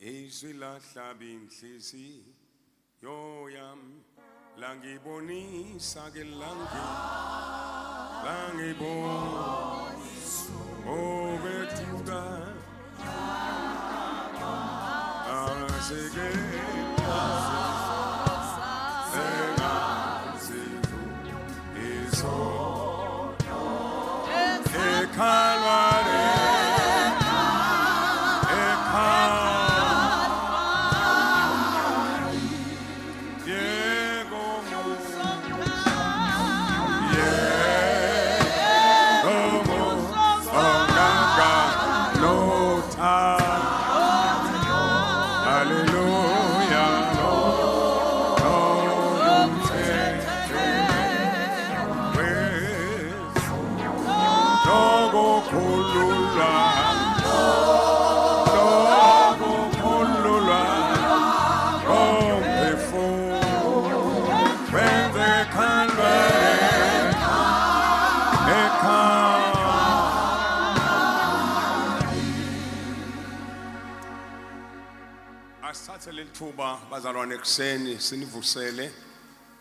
izwi lahlaba inhliziyo yami langibonisa ke langibonisa obethuka aseke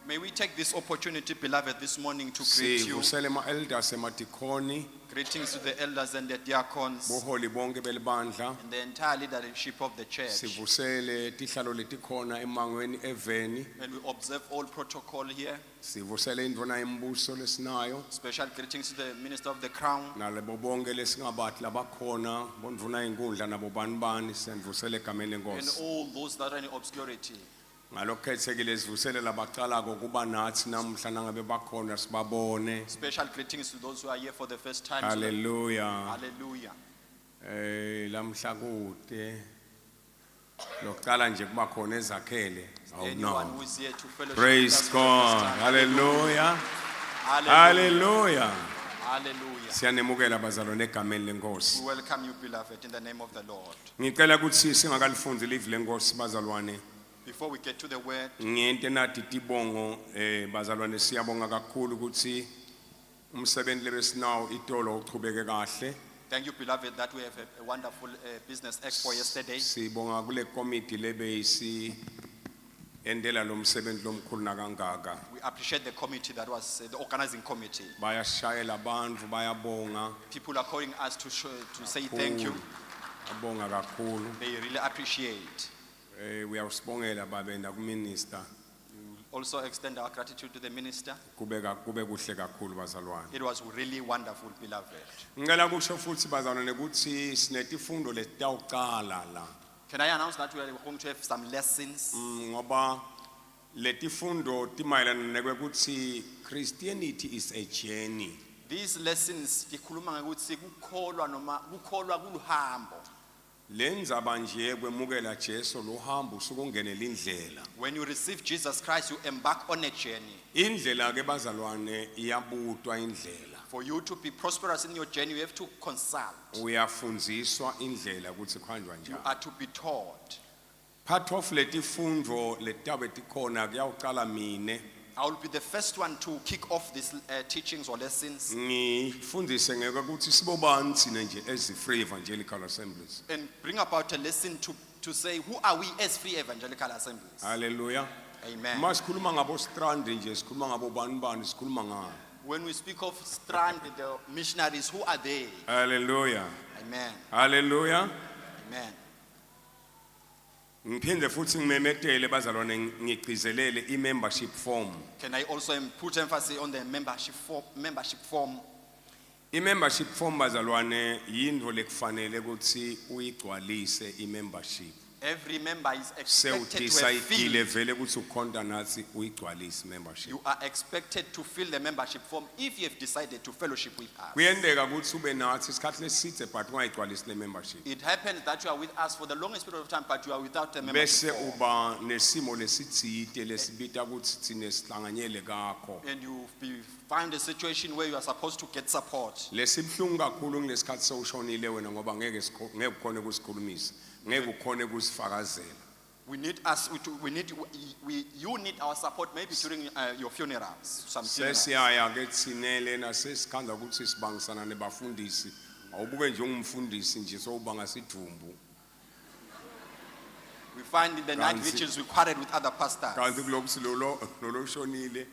May we take this opportunity, beloved, this morning to greet you. Greetings to the elders and the diacons and the entire leadership of the church. And we observe all protocol here. Special greetings to the Minister of the Crown. And all those that are in obscurity. Special greetings to those who are here for the first time. Hallelujah. Hallelujah. Anyone who is here to fellowship. Praise God. Hallelujah. Hallelujah. Hallelujah. We welcome you, beloved, in the name of the Lord. Before we get to the word, thank you, beloved, that we have a wonderful business expo yesterday. We appreciate the committee that was the organizing committee. People are calling us to say thank you. They really appreciate. We are minister. Also extend our gratitude to the minister. It was really wonderful, beloved. Can I announce that we are going to have some lessons? Christianity is a journey. These lessons, when you receive Jesus Christ, you embark on a journey. For you to be prosperous in your journey, you have to consult. You are to be taught. Part of I will be the first one to kick off these teachings or lessons. And bring about a lesson to say, who are we as Free Evangelical Assemblies? Hallelujah. Amen. When we speak of Strand, the missionaries, who are they? Hallelujah. Amen. Hallelujah. Amen. Can I also put emphasis on the membership form? I-membership form bazalwane yindvo lekufanele ukuthi uyigcwalise i-membership. Every member is expected to have filled. You are expected to fill the membership form if you have decided to fellowship with us. It happens that you are with us for the longest period of time, but you are without a membership form. And you find a situation where you are supposed to get support. You need our support maybe during your funerals. Some funerals. We find in the night Kanti- vigils we quarreled with other pastors. kanti kulobusi lolo shonile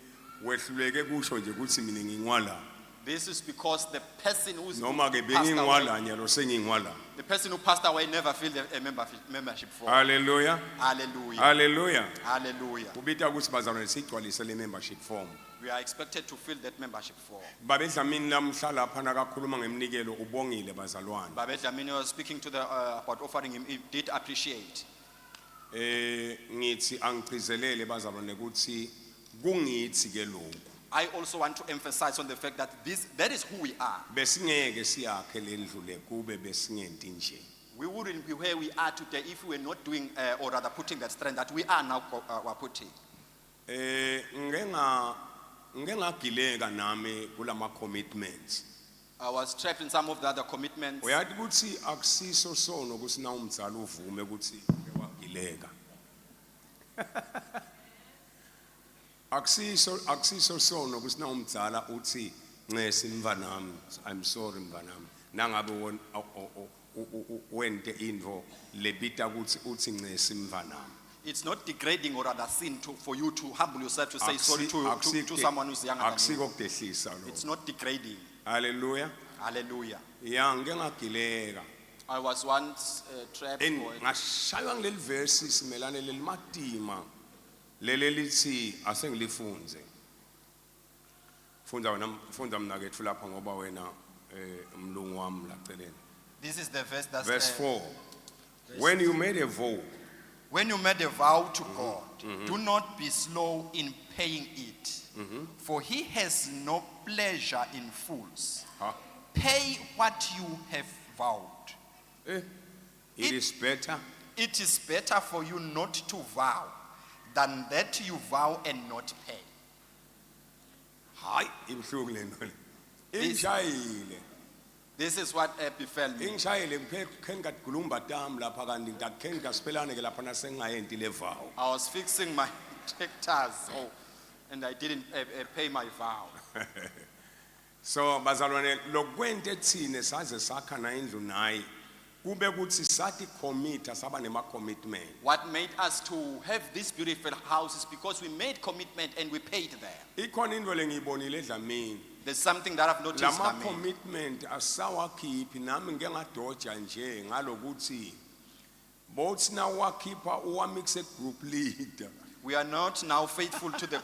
wehluleke kusho nje ukuthi mina ngingwala This is because the person who's noma ke passed away, bengingwala nyalo sengingwala. the person who passed away never filled a membership form. Hallelujah. Hallelujah. Hallelujah. Hallelujah. Kubita ukuthi bazalwane sigcwalise le membership form. We are expected to fill that membership form. Babedlamini lamhla lapha nakakhuluma ngemnikelo ubongile bazalwane. Babe Dlamini was speaking to the about offering him. He did appreciate. Ngithi angigcizelele bazalwane ukuthi kungithi ke lokho. I also want to emphasize on the fact that that is who we are. Besingeke siyakhe lendlu le kube besingenti nje. We wouldn't be where we are today if we were not doing or rather putting that strength that we are now putting. Ngengagileka nami kulama commitments. I was trapped in some of the other commitments. Uyathi ukuthi akusiso sono ukuthi na umzala uvume ukuthi wagileka. Akusiso sono ukuthi na umzala uthi ncese mvanami, I'm sorry mvanami. Nangabe wente into lebita ukuthi uthi ncese mvanami. It's not degrading or rather sin for you to humble yourself to say sorry to someone who's younger than you. Akusikokudehlisa lo. It's not degrading. Hallelujah. Hallelujah. Ya ngeke ngagileka. I was once trapped En for ngashaywa ngeleli verse simelane lelimatima lele lithi asengilifunze. Funda mina kethu lapha ngoba wena umlungu wami la celeni. This is the verse that's Verse 4. When you made a vow, when you made a vow to God, do not be slow in paying it, for he has no pleasure in fools. huh? Pay what you have vowed. It is better It is better for you not to vow than that you vow and not pay. hayi ibhlungu lento le. This- Ingishayile. This is what befell me. Ingishayile ngiphe ngadgulumba tam lapha kanti ngakhe ngasiphelane ke lapha nasengayenti le vow. I was fixing my tractors, and I didn't pay my vow. So bazalwane lokwente thine saze sakha na indlu nayi kube kuthi sathi commit saba nema commitment. What made us to have this beautiful house is because we made commitment and we paid there. Ikhona into lengiyibonile edlamini. There's something that I've noticed. Lama Dlamini. commitment asawakhiphi nami ngeke ngadoja nje ngalokuthi bothi na wakhipha uwamixe group leader. We are not now faithful to the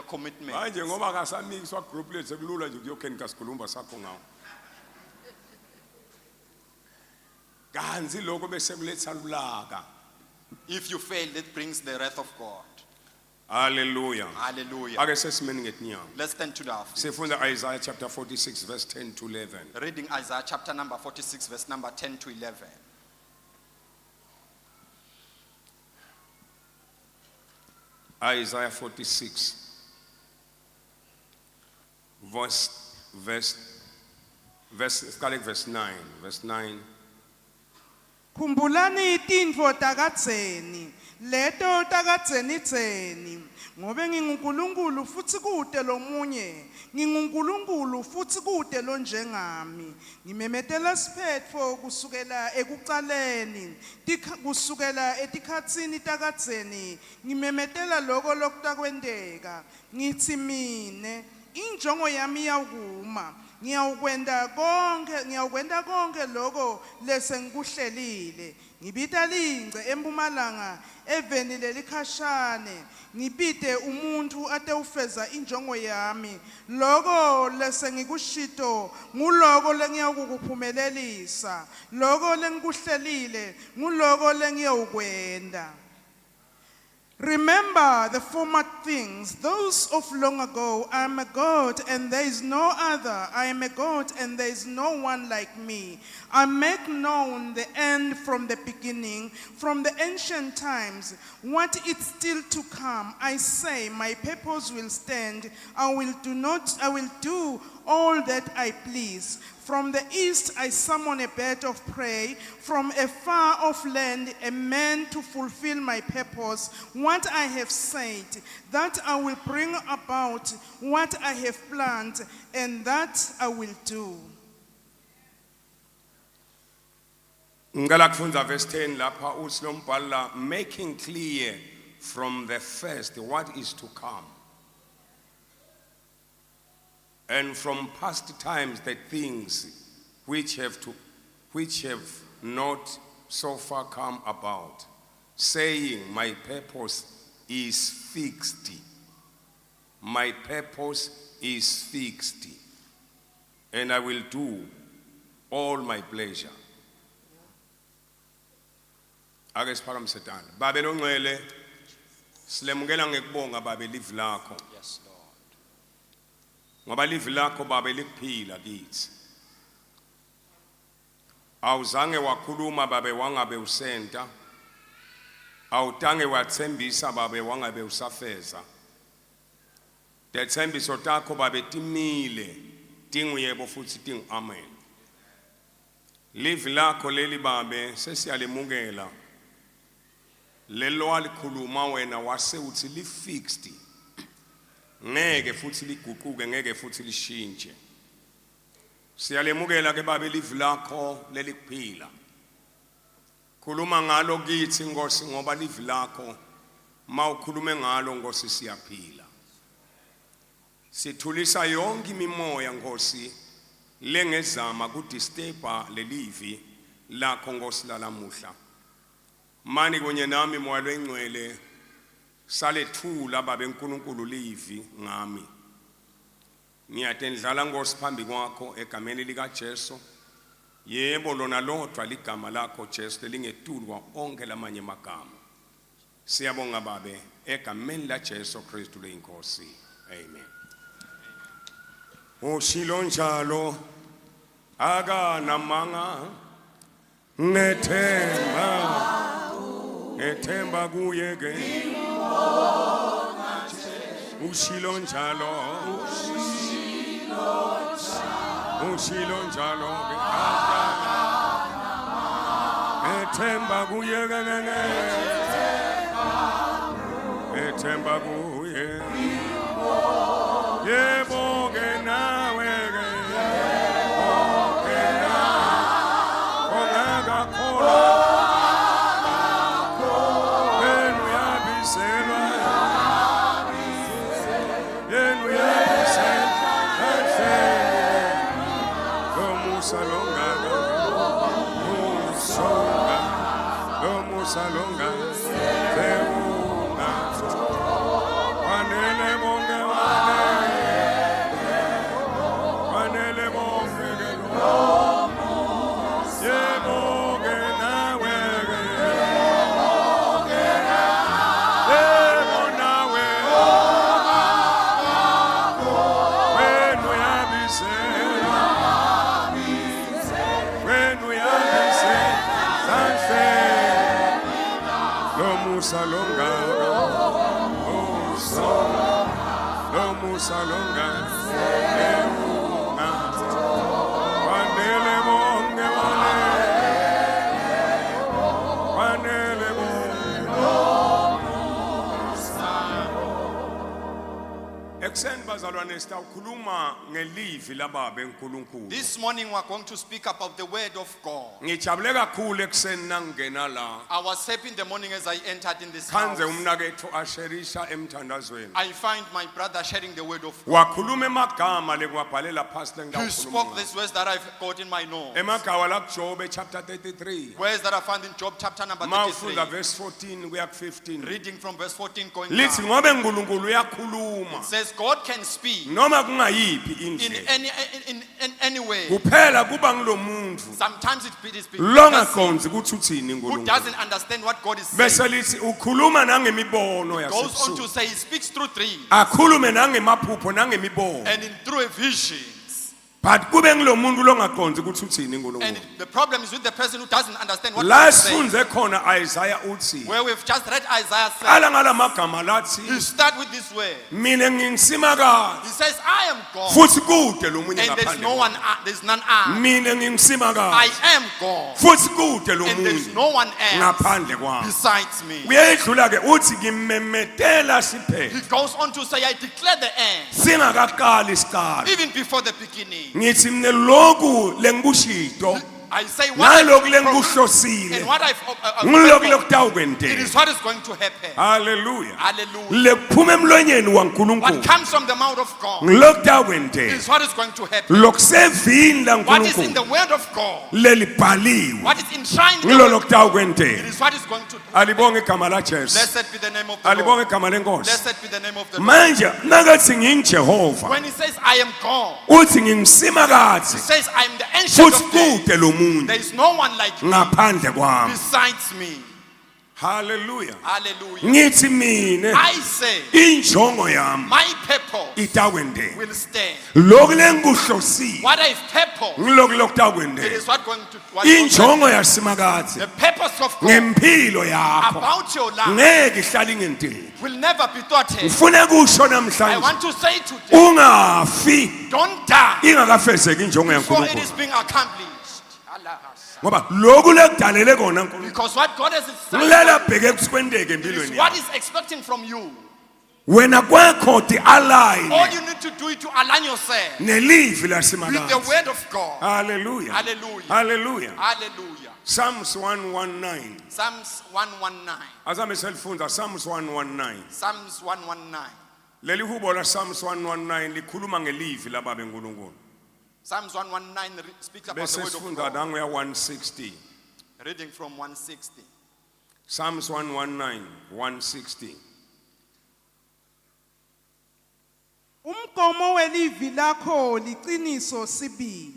commitment. Manje ngoba kasamixwa group leader sekulula nje kuyokhenika sikhulumba sakho ngawo. Kanzi lokho bese kuletha ulaka. If you fail, that brings the wrath of God. Hallelujah. Hallelujah. Ake sesimeni ngetinyawo. Let's stand to that. Sifunda Isaiah chapter 46 verse 10 to 11. Reading Isaiah chapter number 46, verse number 10 to 11. Isaiah 46 starting verse 9. Verse 9. Khumbulani tintfo takadzeni, leto takadzeni dzeni, ngobe nginguNkulunkulu futsi kude lomunye, nginguNkulunkulu futsi kude lonjengami, ngimemetela siphetfo kusukela ekucaleni, kusukela etikhatsini takadzeni, ngimemetela loko lokutakwenteka, ngitsi mine, injongo yami yakuma, ngiyawukwenta konke lokho lesengikuhlelile ngibita lingce empumalanga eveni lelikhashane ngibite umuntu atewufeza injongo yami lokho lesengikushito nguloko lengiyakukuphumelelisa lokho lengikuhlelile nguloko lengiyawukwenta. Remember the former things, those of long ago. I am a God and there is no other. I am a God and there is no one like me. I make known the end from the beginning, from the ancient times, what is still to come. I say, my purpose will stand. I will do all that I please. From the east I summon a bird of prey, from a far off land a man to fulfill my purpose. What I have said, that I will bring about, what I have planned, and that I will do. ngicela kufundza verse 10 lapha uthi lo mbhalo la, making clear from the first what is to come, and from past times the things which have not so far come about, saying, my purpose is fixed. My purpose is fixed, and I will do all my pleasure. Ake siphakamise tandla. Babe longcwele, silemukela ngekubonga babe live lakho. Yes, Lord. Ngoba live lakho babe likuphila kithi. Awuzange wakhuluma babe wangabe usenta. Awutange wathembisa babe wangabe usafeza. Dethembiso takho babe timile, tinguyebo futhi tingu amen. Live lakho leli babe sesiyalemukela. Lelo walikhuluma wena wase uthi li fixed. Ngeke futhi liguquke, ngeke futhi lishintshe. Siyalemukela ke babe live lakho leli kuphila. Khuluma ngalo kithi Nkosi ngoba live lakho mawukhulume ngalo Nkosi siyaphila. Sithulisa yonke imimoya Nkosi lengezama kudisturba lelivi lakho Nkosi lalamuhla. Mani kunye nami moya lwengcwele salethula babe uNkulunkulu livi ngami. Ngiyatendlala Nkosi phambi kwakho egameni lika Jesu. Yebo lona lodwa ligama lakho Jesu lingetulwa onke lamanye amagama. Siyabonga babe egameni la Jesu Kristu leyinkosi. Amen. Ushilo njalo akanamanga ngethemba kuye ke ushilo njalo ke ngethemba kuye ke ngethemba kuye yebo ke nawe ke Salonga, Beuna, Wanele Bonga, Wanele Bonga, Yeboge Nawe, Yebo Nawe, when we have Salonga, Salonga, Wanele Bonge, Wanele Bonge. Ekseni bazalwane sitawukhuluma ngelivi lababe uNkulunkulu. This morning we are going to speak about the word of God. Ngijabule kakhulu ekseni nangena la. I was happy in the morning as I entered in this Khanze house. umnakethu asherisha emthandazweni. I find my brother sharing the word of God. Wakhuluma emagama lekwabhalela phansi He lengidakhuluma. spoke these words that I've got in my notes. Emagawa la Job chapter 33. Words that I found in Job chapter number Mawufunda 33. verse 14 kuya 15. Reading from verse 14 going Lithi down. ngobe uNkulunkulu uyakhuluma Says God can speak noma kungayiphi in indlela. any way. Kuphela kuba ngulomuntu Sometimes it is longakhonzi ukuthi uthini who uNkulunkulu. doesn't understand what God is Bese saying. lithi ukhuluma nangemibono Goes on to yasebusuku. say he speaks through dreams Akhulume nangemaphupho nangemibono. and in through a vision. But kube ngulomuntu longakhonzi ukuthi uthini And uNkulunkulu. the problem is with the person who doesn't understand what La God is saying. sifunze khona Isaiah uthi Where we've just read Isaiah say, ala ngalamagama lathi he start with this word. mina ngingisimakazi He says, I am God. futhi kude lo munye And there's no ngaphandle one, there's none I. mina I ngingisimakazi am God. futhi kude lo And there's munye no one else ngaphandle kwami. besides me. Uyedlula ke uthi ngimemetela siphele He goes on to say, I declare the end, singakaqali isikali even before the beginning. ngithi mina lokhu lengikushito I say what I've naloku promised lenkuhlosile and what I've ngiloku it lokutawukwenteka. is what is going to happen. Hallelujah. Hallelujah. Lekuphuma emlonyeni What waNkulunkulu comes from the mouth of God ngilokutawukwenteka. is what is going to happen. Lokusevini What is in the laNkulunkulu word of God, lelibhaliwe what is enshrined in the ngilo word of God, it lokutawukwenteka. is what is going to happen. Alibonge igama laJesu. Blessed be the name of the Lord. Alibonge igama lenkosi. Blessed be the name of the Lord. Manje nakathi ngingijehova When he says, I am God, uthi ngingisimakazi he says, I am the ancient futhi of days. kude lo muntu There is no one like me ngaphandle kwami. besides me. Hallelujah. Hallelujah. Ngithi mina I say, injongo yami my purpose itakwendeka. will stand. Lokhu lenkuhlosile What I've purpose, ngilokhu it lokutakwendeka. is what going to what is going to Injongo happen. yasimakazi The purpose of God ngempilo yakho about your life ngeke ihlale ingenteni. will never be thwarted. Ufuna kusho I namhlanje want to say today, ungafi don't die ingakafezeki injongo before it is yaNkulunkulu. being accomplished. Ngoba lokhu lekudalele kona uNkulunkulu Because what God has ngilela decided bheke kusikwendeke is empilweni what yakho. is expecting from you. Wena kwakho ti All align you need to do is to align yourself nelivi with the lasimakazi. word of God. Hallelujah. Hallelujah. Hallelujah. Hallelujah. Psalms 119. Psalms 119. Azame selifunda Psalms 119. Psalms 119. Leli hubo la Psalms 119 likhuluma ngelivi lababe uNkulunkulu. Psalms 119 speaks about Bese the word sifunda of God. nangu ya 160. Reading from 160. Psalms 119, 160. Umgomo welivi lakho liqiniso sibili.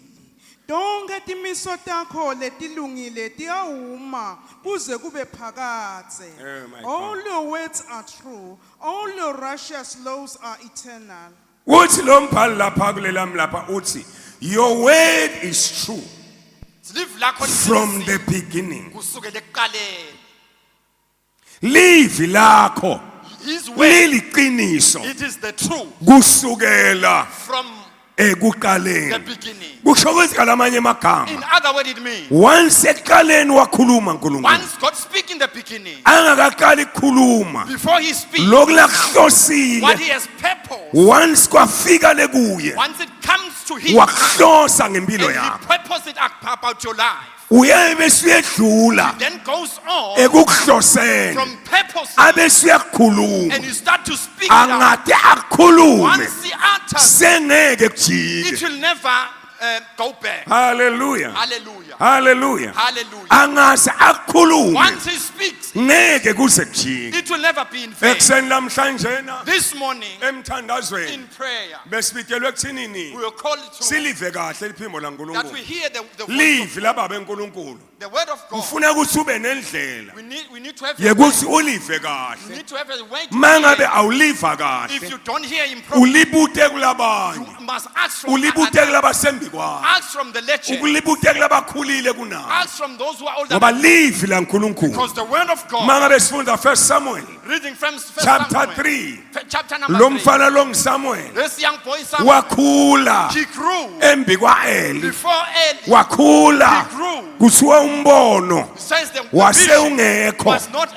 Donke timiso takho letilungile tiyawuma kuze kube phakathe. Oh, my All God. your words are true. All your righteous laws are eternal. Uthi lo mbhali lapha kulelami lapha uthi your word is true from the beginning. Kusukela ekuqaleni. Livi lakho His word, liliqiniso it is the truth kusukela from the ekuqaleni. beginning. Kusho ukuthi ngalamanye In amagama other words, it means once ekuqaleni wakhuluma uNkulunkulu once God speaks in the beginning, angakaqali ukukhuluma before he speaks, lokhu what lakuhlosile he has purposed, once kwafika lekuye once it comes to him, wakuhlosa and ngempilo he yakho purposed it about your life, uyaye besuyedlula then goes on ekukuhloseni from purpose, abesuyakukhuluma and you start to speak it out. angade akhulume Once he utters, sengeke it kujike. will never go back. Hallelujah. Hallelujah. Hallelujah. Hallelujah. Angase akhulume Once he speaks, ngeke kuze kujike. it will never be in vain. Ekseni namhlanje na This morning, emthandazweni in prayer, besibitelwe ekuthinini we will call it to silive kahle liphimbo that we laNkulunkulu. hear the word of Livi lababe uNkulunkulu. the word of God. Ufuna ukuthi ube nendlela We need to have a yekuthi way. ulive We kahle. need to have a way to Mangabe hear. awuliva If kahle you don't hear him properly, ulibute kulabanye. you must ask from Ulibute others. kulabasembi kwakho. Ask from the lecture. Ukulibute kulabakhulile kunawe. Ask from those who are older. Ngoba livi laNkulunkulu. Because the word of God, Mangabe sifunda 1 Samuel reading from First chapter Samuel, 3. chapter number Lo 3. mfana lo nguSamuel This young boy Samuel, wakhula he grew embi kwaEli. before Eli. Wakhula He grew. kuthiwa umbono Says the wase vision ungekho. was not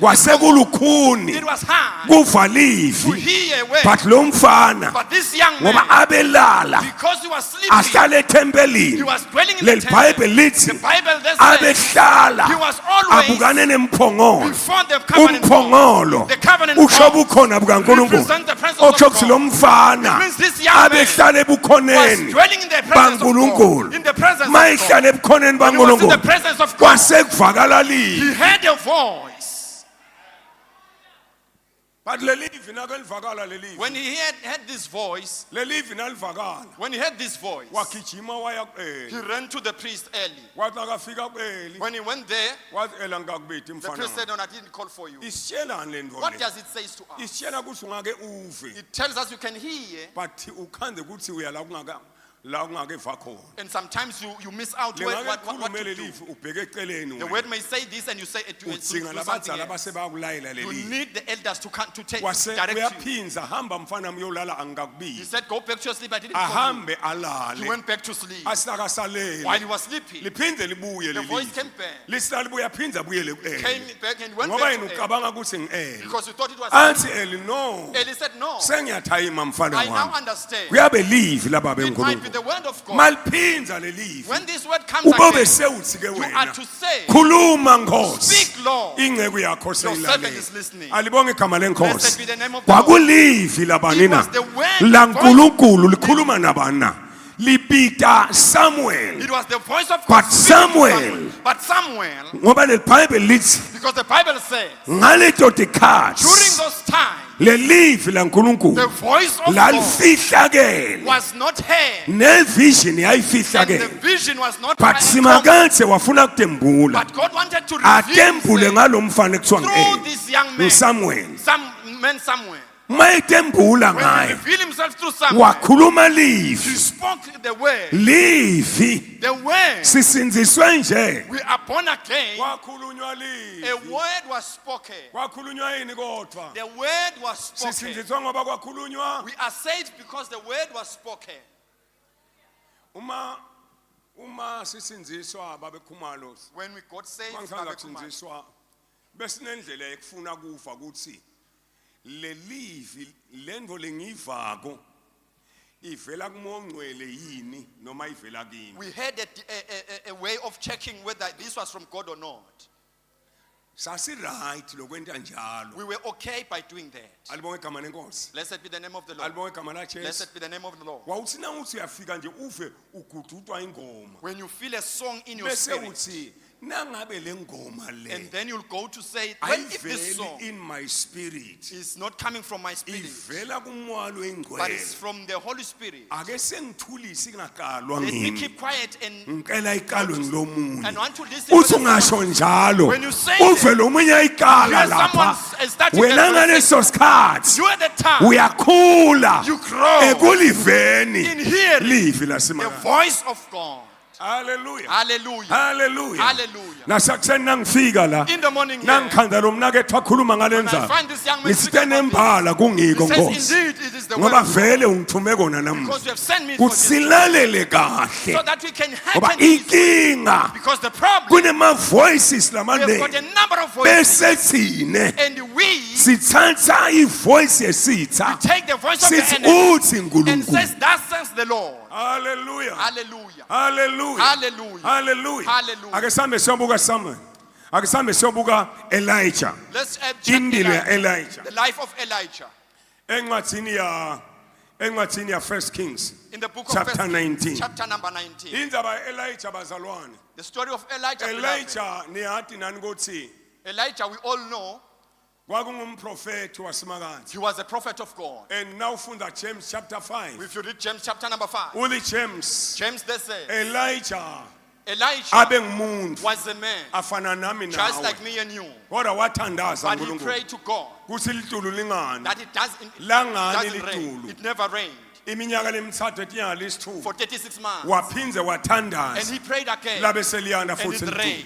Kwase kulukhuni it was hard kuva to livi. hear a word. But lo mfana But this young ngoba man, abelala because he was sleeping, ahlala he ethempelini. was dwelling in the Leli temple. Bible lithi The Bible does say abehlala he was always abukane nemphongolo. before the covenant. Umphongolo The covenant usho bond bukhona bukaNkulunkulu. represents the presence of Okusho lo God. mfana It means this young man abehlala was ebukhoneni dwelling in the presence of God. baNkulunkulu. In the presence of Mayihlala God. ebukhoneni When he was in the baNkulunkulu presence of God, kwase kuvakala livi. he heard a voice. But lelivi nakelivakala lelivi. When he heard this voice, Lelivi nalivakala. when he heard this voice, Wagijima waya he kuEli. ran to the priest early. Wathi akafika kuEli. When he went there, Wathi Ela ngakubiti the mfana. priest said, "No, I didn't call for you." Isitshelani le nto What le? does it say to us? Isitshela ukuthi ungake uve. It tells us you can hear, But ukhande ukuthi uya la ungakeva khona. and sometimes you miss out Lengake what khulume to do. lelivi ubheke eceleni The wena. word may say this, and you say it to Udzinga something labadzala else. base bayakulayela You lelivi. need the elders to come to take Wase direct you. uyaphinza hamba mfana uyolala He angikakubili. said, "Go back to your sleep." I didn't call Ahambe you. He alale. went back to sleep. Asakasalele. While he was sleeping, Liphinde libuye the voice lelivi. came back. Lisala libuya phinza buyele Came kuEli. back and went Ngoba back yena to Eli. ucabanga ukuthi ngiEli. Because you thought it was Athi Eli no. Eli said, "No, Sengiyathayima mfana I now wami. understand. Kuyabe livi lababe It might be with the word of God. maliphinza lelivi When this word comes ubobe again, sewuthi ke you are wena to say, khuluma Nkosi speak, Lord. ingceku yakho Your servant seyilalele is listening. alibonge igama Blessed lenkosi be the name of the Lord. kwakulivi labani It na was the word, la the voice- nkulunkulu likhuluma nabani na libita Samuel It was the voice of But God speaking to Samuel- But Samuel, ngoba leBhayibheli lithi because the Bible says, ngaleto during tikhathi those times, lelivi the laNkulunkulu voice of God lalifihlakele was not heard, nevision and the yayifihlakele vision was not but common. simakathe wafuna kutembula But God wanted to reveal atembule himself ngalomfana ekuthiwa through this young man, nguSamuel Samuel. mayetembula When he ngaye revealed himself through Samuel, wakhuluma he livi spoke the word. livi The word. sisinziswe nje We are born again. kwakhulunywa A livi word was spoken. kwakhulunywa yini kodwa The word was spoken. sisinziswa ngoba kwakhulunywa We are saved because the word was spoken. uma sisinziswa babekhumalo When we got saved, mangisanda kusinziswa besinendlela ekufuna kufa ukuthi lelivi lento lengivako ivela kumongcwele yini noma ivela kimi we had a way of checking whether this was from God or not. sasi right lokwenta njalo We were okay by doing that. alibonge igama lenkosi Blessed be the name of the Lord. alibonge igama la Jesu Blessed be the name of the Lord. wawuthi nawuthi uyafika nje uve ugududwa ingoma When you feel a song in your bese spirit, uthi nangabe lengoma le and then you'll go to say, when if this song ayiveli in my spirit is not coming from my spirit, ivela kumwalo but it's engcwele from the Holy Spirit, ake sengithulisi ingaqalwa let me ngimi keep quiet and ngicela iqalwe ngilomunye want to listen. uthi whether ungasho someone- njalo When you say uve lo munye ayiqala Hear lapha someone starting wena the ngaleso sikhathi You at the time, uyakhula you grow ekuliveni in hearing livi the lasimaka voice of God. haleluya Hallelujah. haleluya Hallelujah. nasakuseni nangifika la In the morning, here, nangikhanda lo mnakethu akhuluma when I ngalenza find this young man ngisite speaking about nembala kungiko this, he says, Nkosi indeed, it is the word ngoba of God, vele ungithume kona namuhla because you have sent me for this, kusilalele kahle so that we can ngoba hearken his word. inkinga Because the problem, kunema voices we have got a lamanengi number of voices, bese thine and we sithatha ivoice yesitha take the voice of the sithi enemy uthi and uNkulunkulu says, "Thus says the Lord." haleluya Hallelujah. haleluya Hallelujah. haleluya Hallelujah. ake sambe siyobuka Samuel ake sambe siyobuka Elijah Let's check indilo ya Elijah, Elijah the life of Elijah encwadini ya First Kings in the book of chapter 1 19 chapter number 19. indzaba Elijah bazalwane The story of Elijah. beloved. Elijah niyati nani ukuthi Elijah, we all know kwakungumprofeti wasemakade he was a prophet of God. and now ufunda James chapter 5 If you read James chapter number 5, uthi James James they say Elijah Elijah abe ngumuntu was a man afana nami just nawe like me and you, kodwa wathandaza but he uNkulunkulu prayed to God kuthi litulu lingani that it doesn't Langani rain. litulu. It never rained iminyaka lemithathu etinyanga for lesithupha 36 months, waphinze and wathandaza he prayed again, labe seliyana and futhi it litulu rained.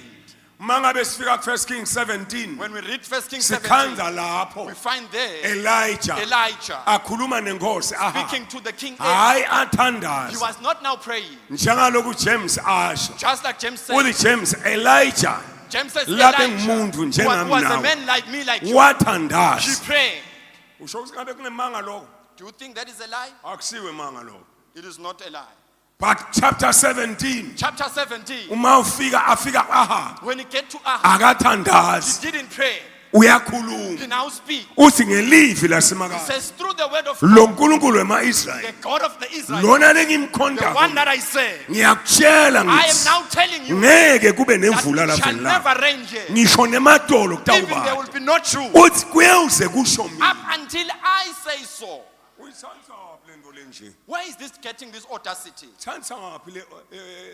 mangabe sifika ku 1 Kings 17 When we read 1 Kings 17, sikhanza lapho we find there Elijah Elijah akhuluma nenkosi aha speaking to the king. hayi He athandaza was not now praying, njengalokhu James asho just like James said. uthi James Elijah James says labe Elijah, ngumuntu who njengami was a nawe man like me, like you, he wathandaza prayed. usho ukuthi ngabe kunemanga lokho Do you think that is a lie? akusiwe manga lokho It is not a lie. but chapter 17 Chapter 17, uma afika aha when he get to Ahab, akathandazi he didn't pray. uyakhuluma He now speak. uthi ngelivi He lasemakade says, through the word of lo nkulunkulu wema-Israyeli the God of the Israelites, lona the one lengimkhondayo that I say, ngiyakutshela I am ngithi now telling you ngeke kube that nemvula it shall lapha la never rain here. ngisho nemadolo Even there will kutawubala be no true. uthi kuyewuze kusho mina Up until I say so. uyithatha ngaphi lento lenje Where is this getting this audacity? uthatha ngaphi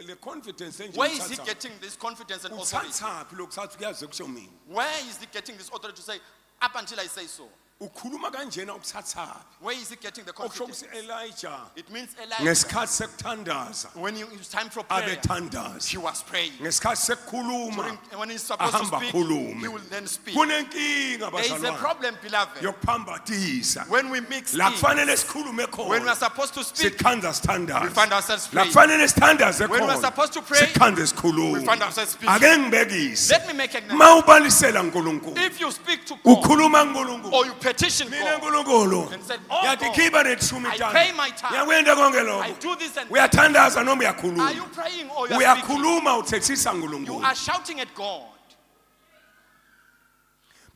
le confidence enje Where is he uthatha- getting this confidence and authority? uthatha ngaphi lokuthatha kuyaze kusho mina Where is he getting this authority to say, up until I say so? ukhuluma kanjena ukuthathaphi Where is he getting the okusho confidence? ukuthi Elijah It means Elijah, ngesikhathi sekuthandaza when it was time for prayer, abethandaza he was praying. ngesikhathi sekukhuluma During- When he's supposed to ahamba speak, khulume he will then speak. kunenkinga There is a bazalwane problem, beloved. yokuphambathisa When we mix la things, kufanele sikhulume when we are khona supposed to speak, sikhanza we sithandaza find ourselves la praying. kufanele sithandaze When we are khona supposed to pray, sikhanze we sikhuluma find ourselves speaking. ake ngibekise Let me make a ma ubalisela uNkulunkulu If you speak to God ukhuluma uNkulunkulu or you pray petitioned mina God uNkulunkulu and said, "Oh yatikhiba God, nethumi I tani pay my tithe. yakwenda konke I lokho do this and uyathandaza noma are uyakhuluma you praying or you are speaking? uyakhuluma uthethisa You uNkulunkulu are shouting at God.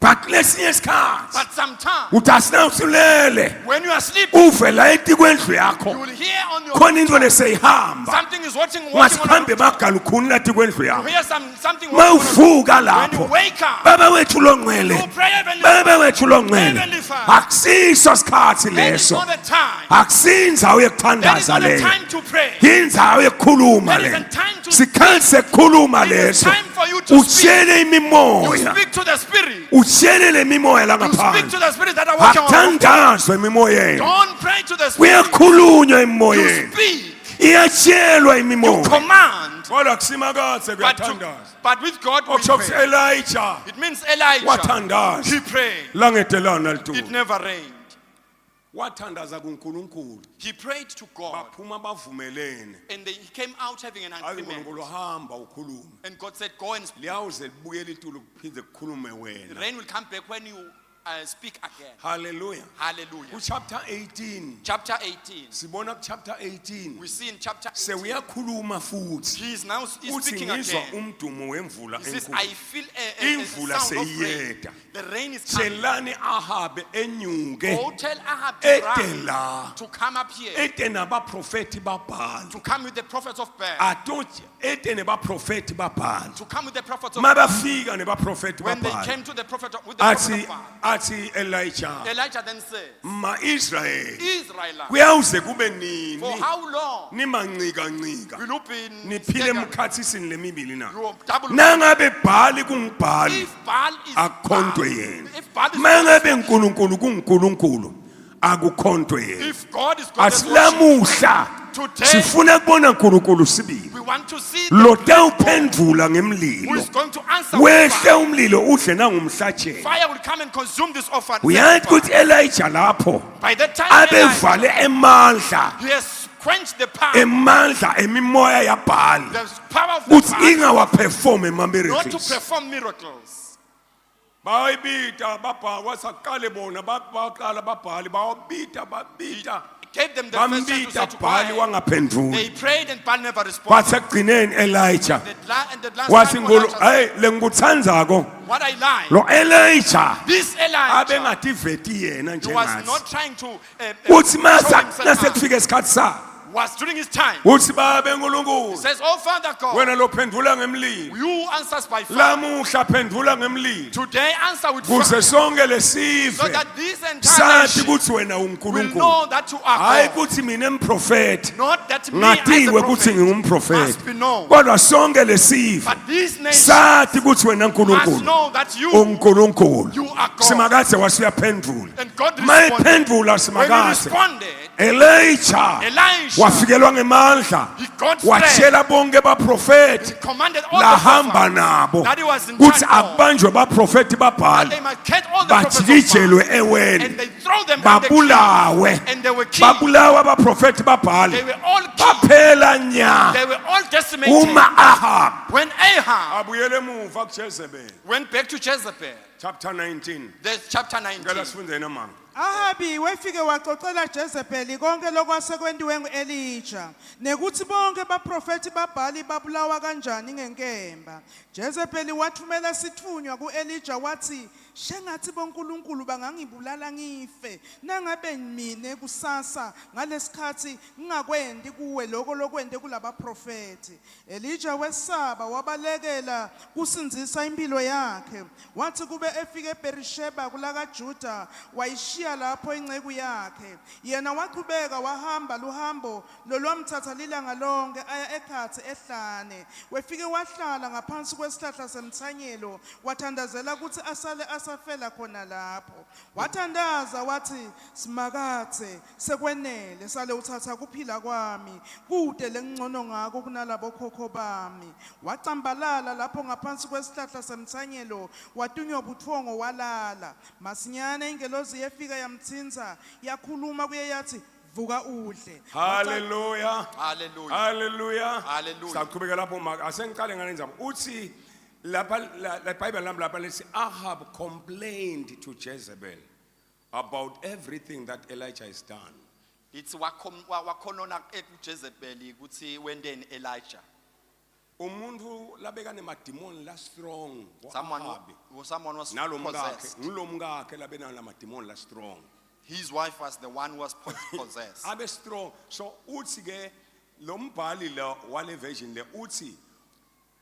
but lesinye isikhathi But sometimes uthi asina usulele when you are sleeping, uve la etikwendlu you yakho will hear on your khona into leseyihamba something is watching on ungasikhambe your bagala ukhuni la tikwendlu you yakho hear something ma watching on uvuka when lapho you wake up. baba wethu longcwele You pray, Heavenly baba Father. wethu longcwele Heavenly Father. akusiso sikhathi That is leso not the time. akusinzawo That is yokuthandaza not the leyo time to pray. yinzawo yokukhuluma That le isn't time to sikhathi sekukhuluma It is leso time for you to speak. utshele You imimoya speak to the spirit. utshele le mimoya You speak langaphandle to the spirit that are working on you. akuthandazwe imimoyeni Don't pray to the spirit. kuyakhulunywa You emoyeni speak. iyatshelwa You imimoya command. kodwa kusimakathe But, but with God we okusho ukuthi pray. Elijah It means Elijah. wathandaza He prayed. langedelana It litulu never rained. wathandaza kuNkulunkulu He prayed to God. baphuma bavumelene And he came out having an ayi agreement. uNkulunkulu hamba ukhulume And God said, go and speak. liyawuze libuyele itulu kuphinde kukhulume The wena rain will come back when you speak again. hallelujah Hallelujah. kuchapter 18 Chapter 18. sibona kuchapter 18 We see in chapter 18. sewuyakhuluma futhi He is now uthi speaking ngizwa again. umdumo wemvula He says, enkulu I feel a imvula sound of rain. seyiyeda The rain is coming. tshelani ahabe enyuke Go tell Ahab to ede run, la to come up here, ede nabaprofeti babhali to come with the prophets of Baal, atotshi ede nebaprofeti babhali to come with the prophets of Baal. mabafika nebaprofeti When they babhali came to the prophet with the prophet athi of Baal, athi Elijah Elijah then says, ma Israel Israel, kuyawuze kube nini for how long nimancika ncika will you be niphile staggered? emkhathisini lemibili na You will double. nangabe bhali kungibhali If Baal is akukhontwe Baal, yena if Baal is mangabe uNkulunkulu kunguNkulunkulu akukhontwe yena if God is God, asilamuhla today sifuna kubona uNkulunkulu sibili we want to see the lo God tawuphendvula who ngemlilo is going to answer with wehle fire. umlilo udle nangumhlatshelo Fire will come and consume this offering. uyathi ukuthi Elijah lapho By the time Elijah, abevale emandla he has quenched the power, emandla emimoya yabhali the power of the uthi Baal, ingawaperform not to ema-miracles perform miracles. bayibita babhali wasaqale bona baqala babhali bawabita babita Gave them the first chance to say bambita to bhali go ahead. wangaphendvuli They prayed and Baal never responded. bathi ekugcineni Elijah And the last wathi time nkulu Elijah hayi lengikuthandzako said, what I like, lo Elijah this Elijah, abengativeti yena he was njengathi not trying to uthi show masa himself up. nasekufika isikhathi sakhe Was during his time. uthi baba He enkulunkulu says, oh Father God, wena lophendvula ngemlilo you answers by fire. lamuhla phendvula ngemlilo Today answer with kuze fire. sonke So lesive that this entire sathi nation ukuthi wena will uNkulunkulu know that you hayi are God. ukuthi mina emprofeti Not that me as a ngatiwe ukuthi prophet ngingumprofeti must be known. kodwa sonke lesive But this nation sathi ukuthi wena must uNkulunkulu know that you uNkulunkulu are God. simakathe wasuyaphendvula And God responded. mayiphendvula When he simakathe responded, Elijah Elisha, wafikelwa ngemandla he got strength. watshela bonke baprofeti Commanded all the lahamba prophets nabo that he was in kuthi charge of. akubanjwe baprofeti That babhali they might catch all the prophets of bajikijelwe Baal. eweni And they throw them and they babulawe killed. And they were killed. babulawa abaprofeti babhali They were all killed. baphela nya They were all decimated. uma Ahab When Ahab abuyele emuva kuJezebel went back to Jezebel, chapter 19 there's chapter ngicela 19. sifunde namanga Ahabi wefike waxoxela Jezebeli konke lokwasekwendiwe ngu-Elijah nekuthi bonke baprofeti babhali babulawa kanjani ngenkemba. Jezebeli wathumela sithunywa ku-Elijah wathi shengathi bonkulunkulu bangangibulala ngife nangabe mina kusasa ngalesikhathi ngingakwendi kuwe lokho lokwende kulabaprofeti. Elijah wesaba wabalekela kusinzisa impilo yakhe wathi kube efike eBerisheba kulaka Juda wayishiya lapho inceku yakhe yena waqhubeka wahamba luhambo lolwamthatha lilanga lonke aya ekhathi ehlane wefike wahlala ngaphansi kwesihlahla semthanyelo wathandazela ukuthi asale asafela khona lapho wathandaza wathi simakathe sekwenele sale uthatha kuphila kwami kude lengcono ngako kunalabo khokho bami wacambalala lapho ngaphansi kwesihlahla semthanyelo watunywa buthongo walala masinyane ingelozi yefika yamthinza yakhuluma kuye yathi vuka udle. haleluya Hallelujah. haleluya Hallelujah. saqhubeka lapho maka asengicale ngale ndzaba uthi lapha la Bible lami lapha lithi Ahab complained to Jezebel about everything that Elijah has done. It's wakhonona kuJezebeli ukuthi wendeni Elijah. Umuntu labeka nemadimoni la strong. Someone was possessed. Ngilomkakhe labena lamadimoni la strong. His wife was the one who was possessed. Abe strong. So uthi ke lo mbhali la wale version le uthi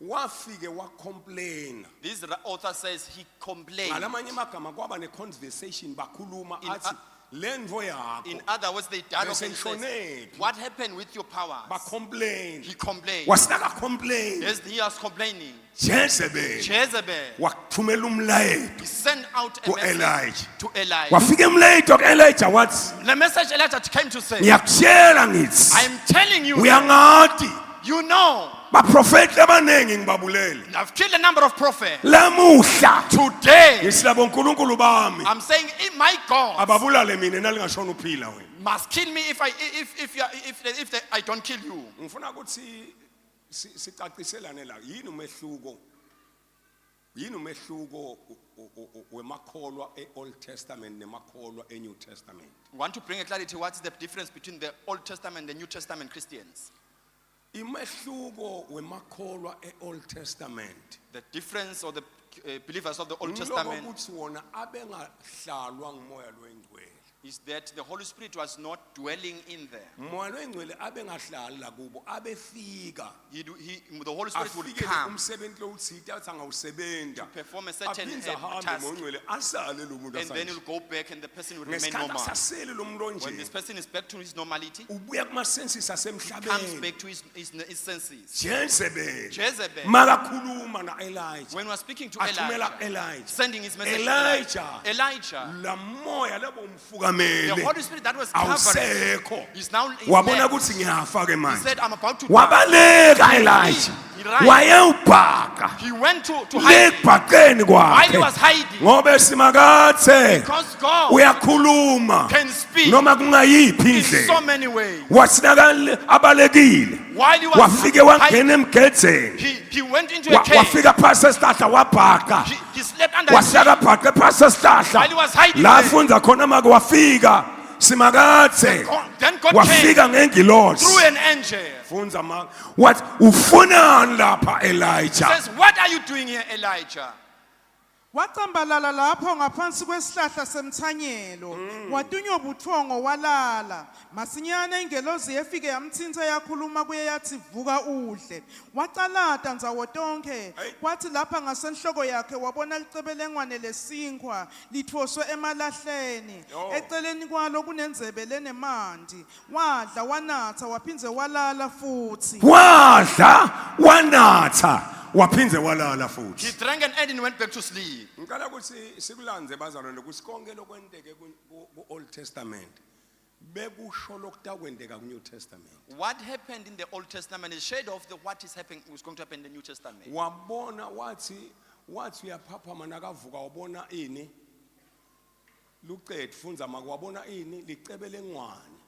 wafike wa complain. This author says he complained. Ngalamanye amagama kwaba ne conversation bakhuluma athi lendvo yakho. In other words, they dialogue and says, Besenhlonephi. what happened with your powers? Ba complain. He complained. Wasaka complain. Yes, he was complaining. Jezebel Jezebel, wathumela umlayeto he sent out a to message Elijah. to Elijah. Wafika umlayeto ku-Elijah wathi The message Elijah came to say, ngiyakutshela ngithi I am telling you, uyangati you know, baprofeti abaningi ngibabulele I've killed a number of prophets. lamuhla Today, ngithi labo nkulunkulu bami I'm saying, my God ababulale mina nalingashona uphila wena. must kill me if I don't kill you. Ngifuna ukuthi sicaciselane la yini umehluko wemakholwa e-Old Testament nemakholwa e-New Testament. We want to bring a clarity. What is the difference between the Old Testament and the New Testament Christians? Imehluko wemakholwa e-Old Testament The difference of the believers of the Old Testament ukuthi wona abengahlalwa ngumoya lwengcwele. is that the Holy Spirit was not dwelling in them. Moya lwengcwele abengahlali la kubo abefika The Holy Spirit would afike come umsebenzi lowuthita athi angawusebenta perform a certain aphindze ahambe task, ngongcwele asale lo muntu and then asanje. he'll go back and the person will remain Ngesikhathi normal. asasele lo muntu When this onje person is back to his normality, ubuya kuma-senses comes asemhlabeni. back to his senses. Jezebel Jezebel, makakhuluma na-Elijah when we're speaking to athumela Elijah, Elijah sending his message to Elijah. Elijah, la moya labo the mfukamele Holy Spirit that was covering awusekho is now wabona left. ukuthi ngiyafa ke He manje said, I'm about to die. wabaleka Elijah He ran. wayewubhaka He went to hide lekubhakeni while he kwakhe was hiding, ngoba simakathe because God uyakhuluma can speak noma kungayiphi in so indlela many ways. wathi abalekile While he was wafike hiding, wangena emgedzeni he went into a cave. wafika phasi esihlahla wabhaka He slept under a tree. wahlala bhaqe phasi esihlahla While he was hiding la there. afunza khona make wafika simakathe Then God came wafika ngengilosi through an angel. funza ma wathi ufunani lapha Elijah Says, what are you doing here, Elijah? Wacambalala lapho ngaphansi kwesihlahla semthanyelo wadunywa ubuthongo walala masinyane ingelozi yefike yamthinta yakhuluma kuye yathi vuka udle wacalata nzawo tonke kwathi lapha ngasenhloko yakhe wabona licebelengwane lesinkwa lithoswe emalahleni eceleni kwalo kunenzebe lenemanti wadla wanatha waphindze walala futhi wadla wanatha waphindze walala He futhi. drank and ate and went back to sleep. Ngicela ukuthi sikulanze bazalwane ukuthi konke lokwenteke ku-Old Testament bekusho lokutakwendeka ku-New Testament. What happened in the Old Testament is shade of what is happening, was going to happen in the New Testament. Wabona wathi uyaphaphama nakavuka wabona ini luqedwe funza makwabona ini licebele ngwane.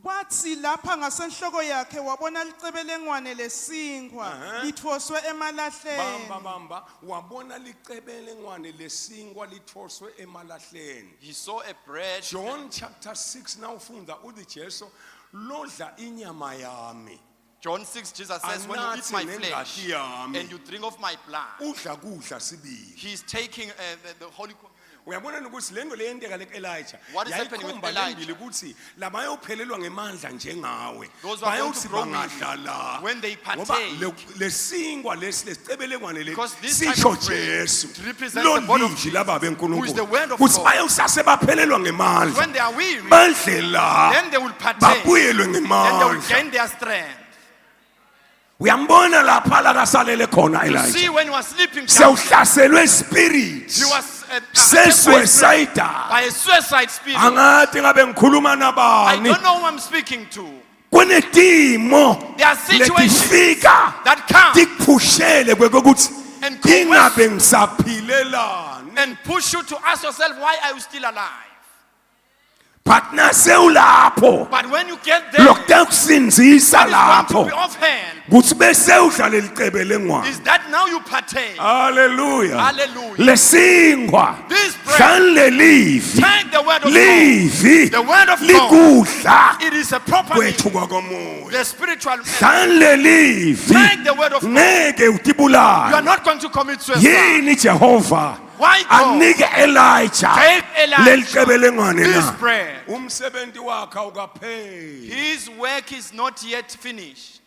kwathi lapha ngasenhloko yakhe wabona licebelengwane lesinkwa lithoswe emalahleni Bamba wabona licebele ngwane lesinkwa lithoswe emalahleni. He saw a bread. John chapter 6 now ufunda uthi Jesu lodla inyama yami John 6, Jesus says, when you eat anathi my flesh nengati yami and you drink of my blood, udla kudla sibili. he is taking the Holy Communion. Uyabona ukuthi lento leyenteka le-Elijah What is happening with yayikhomba Elijah? lembili ukuthi labayophelelwa ngemandla njengawe Those who are going to bayothi grow bangadlala when they ngoba partake. lesinkwa lesi lesicebelengwane Because lesi this type sisho of bread Jesu represents the body of lolidli laba who is the benkulunkulu word of ukuthi God. bayosase baphelelwa ngemandla When they are weary, badle la then they will partake. babuyelwe Then they will ngemandla. gain their strength. Uyambona lapha la kasalele khona You Elijah see, when he was sleeping, sewuhlaselwe spirit he was se-suicide. by a suicide spirit. Angathi ngabe ngikhuluma I nabani don't know who I'm speaking to. kunetimo There are situations letifika that come tikuphushele kwekokuthi and coerce ingabe ngisaphilelani and push you to ask yourself, why are you still alive? but nasewulapho But when you get there, what lokutakusinzisa is going lapho to be off hand kuthi bese udlale licebele ngwane. is that now you partake. Hallelujah. Hallelujah. Lesingwa This bread sanle livi Take the word of God. livi The word of God. likudla It is a proper meal. kwethuka komoya The spiritual meal. sanle livi Take the word of God. ngeke You are utibulala not going to commit suicide. yini Jehova Why God anike Elijah gave Elijah lelicebelengwane this na bread? umsebenzi wakhe awukapheli His work is not yet finished.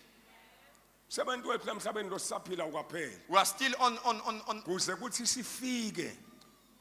umsebenzi wethu emhlabeni lo sisaphila awukapheli We are still on kuze kuthi sifike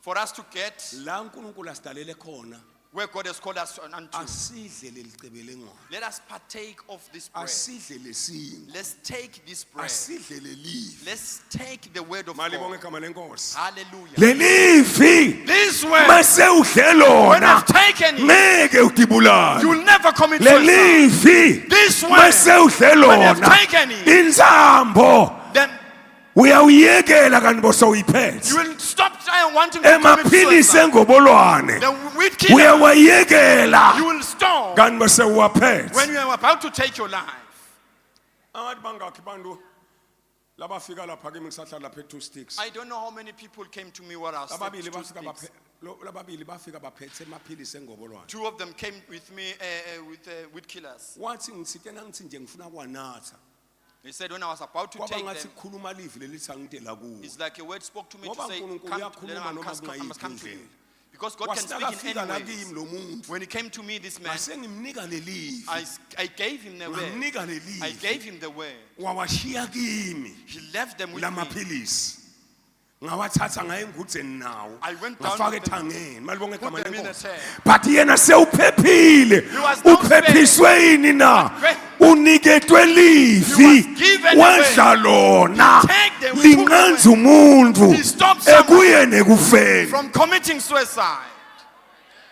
for us to get la uNkulunkulu asidalele khona where God has called us unto. asidle lelicebelengwane Let us partake of this bread. asidle lesinye Let's take this bread. asidle lelivi Let's take the word of malibonge God. igama lenkosi Hallelujah. lelivi This word, mase udle when lona I've taken it, ngeke utibulala you'll never commit suicide. lelivi This word, mase udle when I've lona taken it, inzambo then uyawuyekela kanti bosowuyiphethe you will stop trying wanting to commit emaphilisi suicide. engobolwane The weed killer, uyawayekela you will stop kanti bosewuwaphethe when you are about to take your life. angathi bangakhi bantu labafika lapha kimi ngisahlala lapha e2 sticks I don't know how many people came to me while I was lababili two bafika sticks. lababili bafika baphethe emaphilisi engobolwane Two of them came with me with weed killers. wathi ngithike nangithi nje ngifuna kwanatha They said when I was about to kwaba take ngathi them, kukhuluma livi lelithi angidela kuwo it's like a word spoke to me to Ngoba say, uNkulunkulu come, uyakhuluma then I noma must come to kungayiphi you. Because God can speak in wasinakafika any nakimi ways. lo muntu When he came to me, this man, ngasengimnika lelivi I gave him the word. ngamnika I lelivi gave him the word. wawashiya kimi He left them with me. lamaphilisi ngawathatha ngaye engudeni nawo I went down ngafaka with them, ethangeni malibonge put igama them in a lenkosi tank. but yena sewuphephile was not uphephiswe yini na But uniketwe He livi was given wadla lona Take them, we took linqanza them. umuntu He stopped someone ekuyeni ekufeni From committing suicide.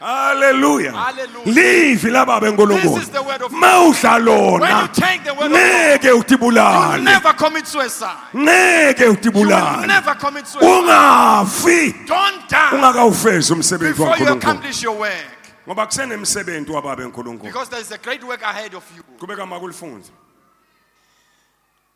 haleluya Hallelujah. livi laba This is the word benkulunkulu of God. mawudla When lona you take the word of God, ngeke you will utibulale never commit suicide. ngeke You will utibulale never commit suicide. ungafi Don't die ungakawufezi umsebenzi before you waNkulunkulu accomplish your work. ngoba kusenemsebenzi wababa enkulunkulu Because there is a great work ahead of you. kubeka makulifunze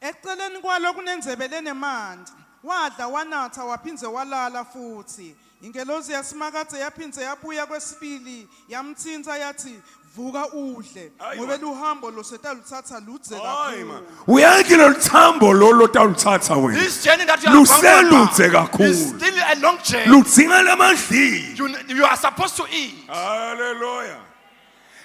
Eceleni kwalo kunendzebe nemanti. Wadla wanatha waphindze walala futhi. Ingelozi yasimakade yaphindze yabuya kwesibili yamthinta yathi vuka udle Hayi ngoba ma. luhambo losetaluthatha ludze hayi ma kakhulu. uyazi lo thambo lolo tawuluthatha wena This journey that you are about to luseludze embark is kakhulu still a long journey. ludzinga lamandlini You are supposed to eat. haleluya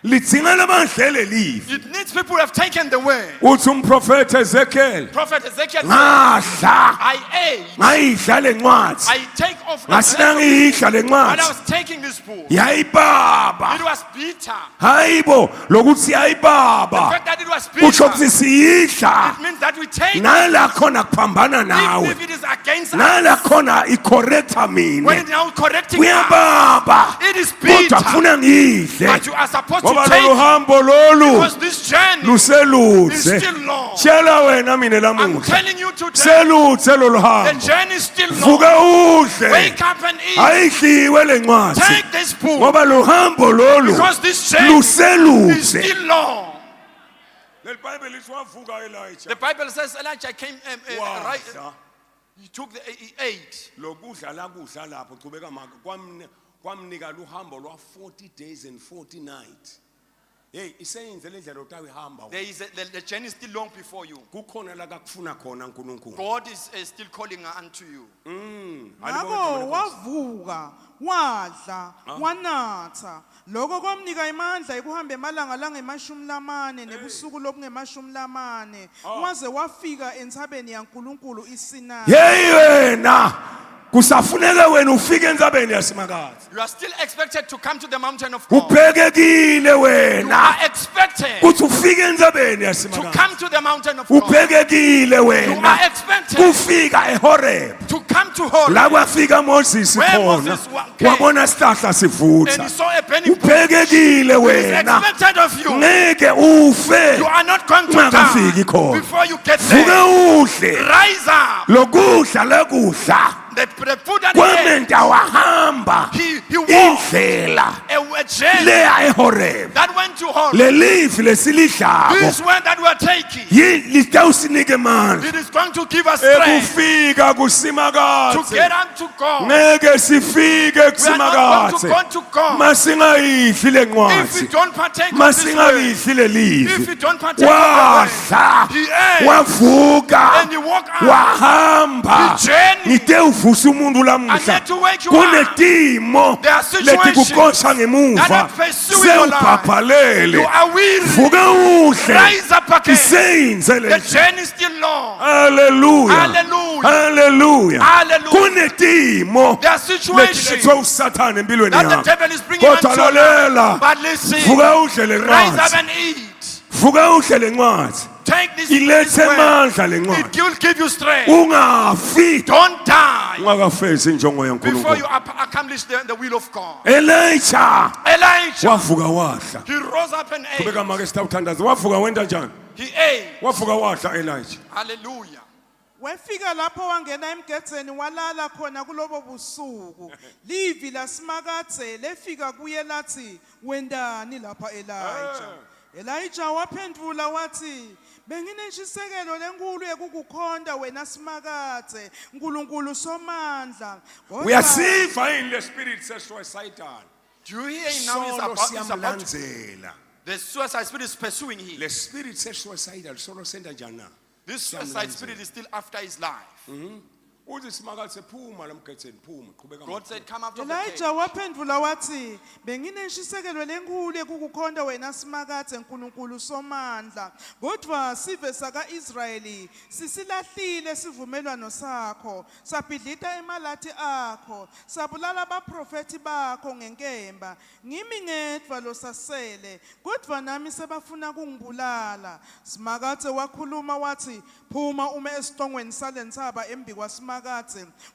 lidzinga lamandlele livi It needs people who have taken the word. uthi umprofeti Ezekiel Prophet Ezekiel said, ngadla I ate, ngayidla lencwadi I take off the ngasina bread ngiyidla when I lencwadi was taking this book. yayibaba It was bitter. hayibo lokuthi The yayibaba fact that it was kusho bitter, ukuthi siyidla it means that we take it, nala khona kuphambana even nawe if it is against us. nala khona icorrecta When mina it's now correcting us, kuyababa it is bitter. kodwa kufuna ngidle But you are supposed ngoba to lolu take it hambo lolu because this journey luseludze is still long. tshela wena mina I'm lamuhla telling you today, seludze lolu the hambo journey is still long. vuka udle Wake up and eat. ayidliwe lencwadi Take this book ngoba lo hambo lolu because this journey is luseludze still long. leli bible lithi wavuka Elijah The Bible says Elijah came right. wadla He took he ate. lokudla la kudla lapho chubeka maka kwamnika luhambo lwa 40 days and 40 nights hey iseyenze le ndlela otawihamba There is the journey is still long before you. kukhona la kakufuna khona uNkulunkulu God is still calling unto you. Ngako wavuka wadla wanatha lokho komnika imandla ekuhamba emalanga langemashumi lamane nebusuku lobungemashumi lamane waze wafika entsabeni yaNkulunkulu iSinai. hey wena kusafuneke wena ufike entsabeni yasemakade You are still expected to come to the mountain of God. ubhekekile You wena are expected kuthi ufike entsabeni to yasemakade come to the mountain of God. ubhekekile You wena are expected kufika eHoreb to come to Horeb. la kwafika Moses Where khona Moses came. wabona isihlahla And sivutha he saw a burning bush. ubhekekile It is wena expected of you. ngeke ufe You are not going to ungakafiki die khona before you get vuke there. udle Rise up. lokudla lekudla The food that he ate kwamenta wahamba wahamba He walked indlela a journey leya eHoreb. that went to Horeb. Lelifi lesilidlako This word that we are taking, litawusinike amandla it is going to give us strength ekufika to kusimakathe. get unto God. Ngeke sifike We are not kusimakathe going to God masingayidli if we lencwadi, don't partake of this word. masingayidli If lelifi. we don't partake of the Wadla, He ate. wavuka, and you walk out. wahamba. He journeyed. Ngite uvusa umuntu I lamuhla. need to wake you up. Kunetimo There are situations letikukosha that ngemuva. are pursuing your life. Sewupaphalele. You are weary. Vuka uhle. Rise up again. Isenze The lento. journey is still long. Hallelujah. Hallelujah. Hallelujah. Hallelujah. Kunetimo There are situations letilethwa usathane empilweni that the yakho. devil is bringing unto Kodwa your lalela. life. But listen, Vuka udle rise up lencwadi. and eat. Vuka udle lencwadi. Take this Ilethe word. amandla It lencwadi. will give you strength. Ungafi Don't die ungakafezi injongo before you yaNkulunkulu. accomplish the will of God. Elijah Elijah, wavuka wadla. he rose up and ate. Kubeka make sitawuthandaza. Wavuka wenta njani? He ate. Wavuka wadla Elijah. Hallelujah. Wefika lapho wangena emgedzeni walala khona kulobo busuku. Livi lasimakathe lefika kuye lathi wendani lapha Elijah. Elijah waphendula wathi benginentshisekelo lenkulu ekukukhonda wena simakathe Nkulunkulu somandla. Uyasiva yini le spirit se-suicidal? Do you hear him now? Solo It's about siyamlandzela. the suicide spirit is pursuing him. Le spirit se-suicidal solo senta njani na? This suicide spirit is still after his life. Uthi simakathe phuma lamgedzeni phuma qhubeka. God said, come out of the cave. Elijah waphendula wathi benginentshisekelo lenkulu ekukukhonda wena simakathe Nkulunkulu somandla kodwa sive saka-Israyeli sisilahlile sivumelwano sakho sabhidlita emalathi akho sabulala abaprofethi bakho ngenkemba ngimi ngedwa losasele kodwa nami sebafuna kungibulala simakathe wakhuluma wathi phuma ume esitongweni salensaba embi kwasimakathe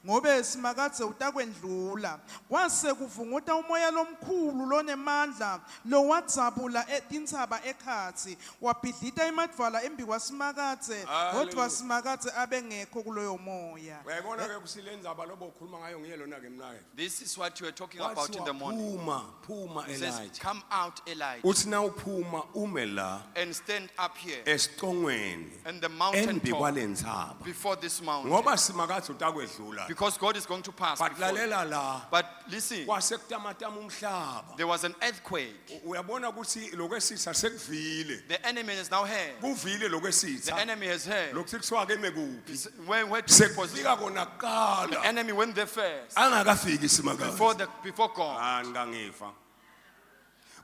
ngobe simakathe utakwendlula kwase kuvunguta umoya lomkhulu lonemandla lo wadzabula tintsaba ekhathi wabhidlita imadvala embi kwasimakathe kodwa simakathe abengekho kuloyo moya. Uyayibona ke kusilendzaba lobo ukhuluma ngayo ngiyelona ke mnaye. This is what you were talking about in the morning. Phuma It says, Elijah. come out, Elijah, Uthi na uphuma ume la and stand up here esicongweni and the mountain embi top kwalendzaba. before this mountain. Ngoba simakathe utakwedlula. Because God is going to pass But before you. lalela la But listen, kwasekutamata umhlaba. there was an earthquake. Uyabona ukuthi lokwesitha sekuvile. The enemy is now here. Kuvile The lokwesitha. enemy is here. Lokhu kuthiwa ke mekuphi? Where to be positioned? Sekufika kona The kuqala. enemy went there first Angakafiki simakathe. before God. Ani kangifa.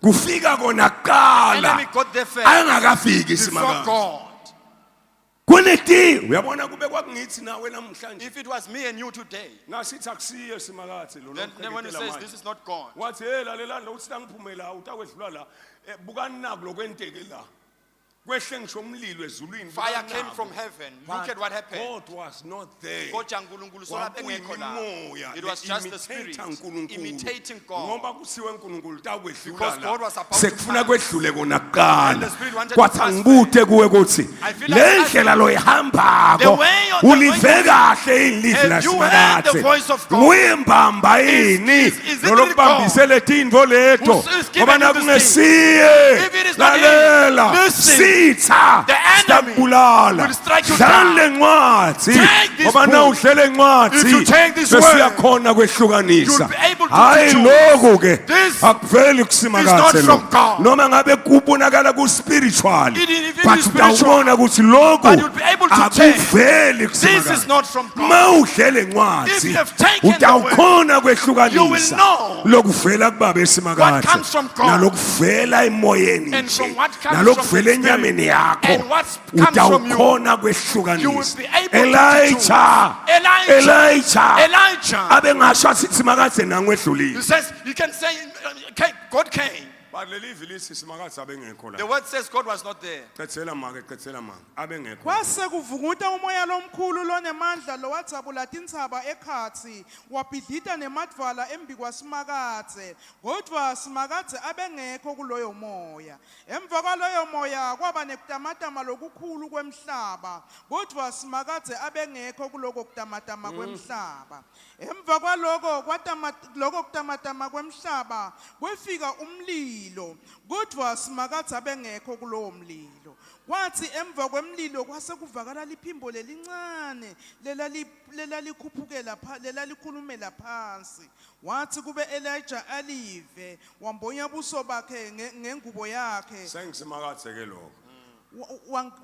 Kufika kona Enemy kuqala. got there first Angakafiki before simakathe. God. Kuneti uyabona kube kwakungithi nawe namhlanje. If it was me and you today, Ngasithi akusiye simakathe lo then when he says this is not God, wathi hey lalela la uthi ngiphume la utakwedlula la bukani naku lokwenteke la kwehle ngisho umlilo ezulwini fire came from heaven. Look at what happened. God was not there. Kodwa uNkulunkulu solapha engekho la. Kwakuyimoya It was just the spirit imitating God. ngoba kusiwe uNkulunkulu Because God was takwedlula about to sekufuna pass. kwedlule kona And kuqala the spirit wanted to kwathi pass angibuthe kuwe ukuthi I feel le like ndlela lo The ihambako way of the ulive way- kahle ilizwi Have you heard the lasimakathe voice of God? nguyimbamba yini is it nolokubambise letintfo leto Who is giving ngoba you this nakungesiye If it is not him, lalela listen. sitha The enemy sitakubulala will strike you dlala down. lencwadzi Take this ngoba book. nawuhlele If you take encwadzi this besiyakhona kwehlukanisa you'll be able to hayi choose. lokhu ke This akuveli is kusimakathe not lo from God. noma ngabe kubonakala ku-spiritual If it is but spiritual, utawubona ukuthi lokhu but you'll be able to akuveli This is kusimakathe not from God. ma uhlele If encwadzi you have taken the utawukhona You will kwehlukanisa know lokuvela kubaba what esimakathe comes from God nalokuvela emoyeni and from nje what comes nalokuvela from the enyameni spirit yakho and what comes from you. utawukhona You will kwehlukanisa be able to Elijah Elijah. Elijah Elijah. abengasho asithi makathe He nangwedlulile says, you can say, okay, God came. But leli vilisi simakazi abengekho The la. word says God was not there. Qetsela manga abengekho. Kwase kuvunguta umoya lomkhulu lonemandla lowatsabula tintsaba ekhatsi wabhidita nemadvala embi kwaSimakadze kodwa Simakadze abengekho kuloyo moya emva kwaloyo moya kwaba nekutamatama lokukhulu kwemhlaba kodwa Simakadze abengekho kuloko kutamatama kwemhlaba emva kwaloko lokho kutamatama kwemhlaba kwefika umlilo kodwa Simakadze abengekho kulowo mlilo kwathi emva kwemlilo kwase kuvakala liphimbo lelincane lelalikhuphukela lelalikhulumela phansi wathi kube Elijah alive wambonya buso bakhe ngengubo yakhe Sengisimakazi ke lokho.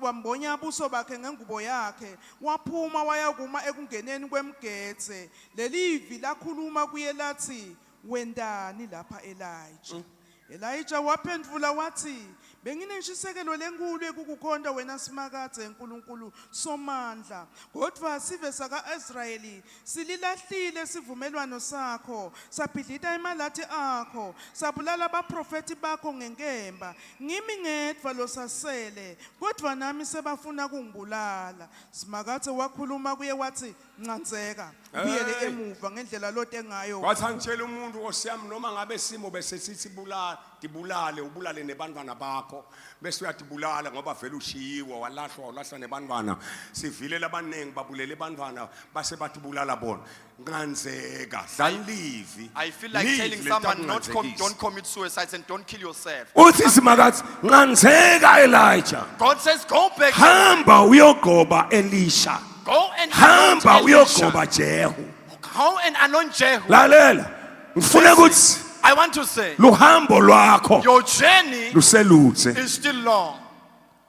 wambonya buso bakhe ngengubo yakhe waphuma wayakuma ekungeneni kwemgetse lelivi lakhuluma kuye lathi wendani lapha Elijah Elijah waphendula wathi benginentshisekelo lenkulu ekukukhonda wena Simakadze enkulunkulu somandla kodwa sive saka-Israyeli sililahlile sivumelwano sakho sabhidlita imalathi akho sabulala abaprofeti bakho ngenkemba ngimi ngedwa losasele kodwa nami sebafuna kungibulala Simakadze wakhuluma kuye wathi ncanzeka ubuyele emuva ngendlela lote ngayo Wathi angitshela umuntu osiyami noma ngabe simo bese sithi dibulale ubulale nebantwana bakho bese uyadibulala ngoba vele ushiyiwe walahla nebantwana sivile labanengi babulele ebantwana base batibulala bona nganzeka dlalivi I feel like telling someone don't commit suicide and don't kill yourself. uthi Simakadze nganzeka Elijah God says go back. hamba uyogoba Elisha Go and hamba anoint Elisha. uyogoba Jehu Go and anoint Jehu. lalela ngifuna ukuthi I want to say luhambo lwakho your journey luselutse is still long.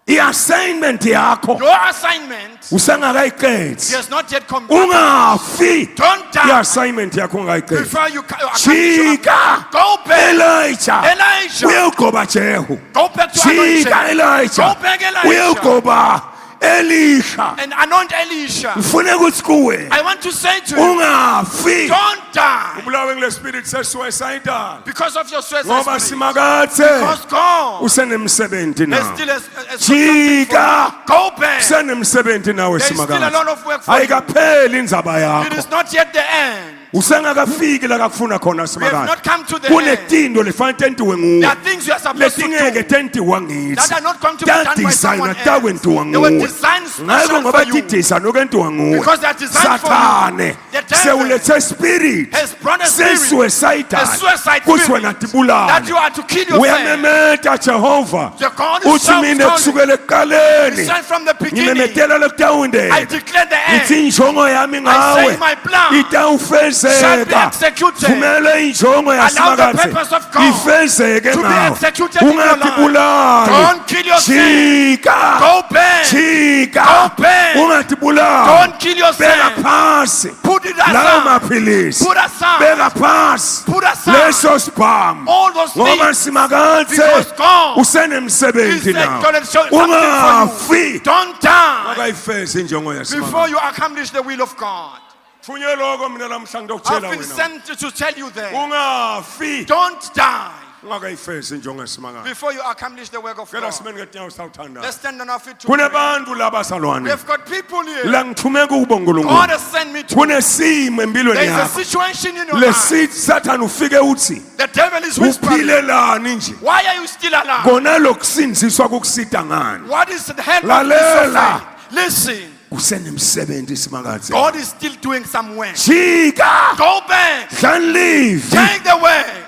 iassignment yakho Your assignment usengakayiqedi is not yet complete. ungafi Don't die iassignment yakho ungayiqedi before you accomplish your jika Go back. Elijah Elijah. uyogoba Jehu Go back to anoint jika Jehu. Elijah Go back, Elijah. uyogoba Elisha And anoint Elisha. ngifuna ukuthi kuwe I want to say to you, ungafi don't die ubulawe ngile spirit se-suicidal because of your ngoba suicide. Simakadze Because God usenemsebenzi there's nawe still something for you. jika Go back. usenemsebenzi nawe There's still a lot Simakadze of work for you. ayikapheli indzaba It yakho is not yet the end. usengakafiki la kufuna khona We have not Simakadze come to the end. kunetinto lefanele tentiwe There nguwe are things you are supposed to letingeke do tentiwa ngithi that are not going to be done by someone tadisayina takwentiwa else. They were nguwe designed ngakho special ngoba for you. tidisayina okwentiwa nguwe Because they are designed for you. sathane The devil sewulethe spirit has brought a spirit, se-suicidal a suicide kuthi spirit, wena tibulale that you are to kill yourself. uyamemeta Jehova The God uthi himself mina told you, kusukela ekuqaleni Listen from the beginning. ngimemetela I lokutawundela declare the ngithi end. injongo yami I ngawe say my plan shall be itawufezeka executed. vumela injongo Allow the yaSimakadze purpose of God ifezeke to be ngawe executed in your life. ungatibulali Don't kill yourself. jika Go back. jika Go back. ungatibulali Don't kill beka yourself. phasi Put it lawo aside. maphilisi Put aside. beka phasi Put aside leso sibhamu all those ngoba things. Simakadze Because God usenemsebenzi is like nawe God has shown something for ungafi you. Don't die akayifeze injongo before yaSimakadze you accomplish the will of God. funye lokho mina namhlanje ngokutshela I've been wena sent to tell you that. ungafi Don't die ungakayifeze injongo yaSimakadze before you accomplish the work of kela God. simeni ngetinyawo sawuthanda Let's stand on our feet to pray. kunebantu labasalwane We've got people here. la ngithume kubo God uNkulunkulu has sent me to. kunesimo empilweni There is a yakho situation in your life. lesithi sathane ufike uthi The devil is whispering. uphilelani nje Why are you still alive? kona lokusinziswa kokusita ngani What is the help of Lalela. this faith? Listen, kusenemsebenzi Simakadze God is still doing some work. jika Go back. dlalivi Take the word.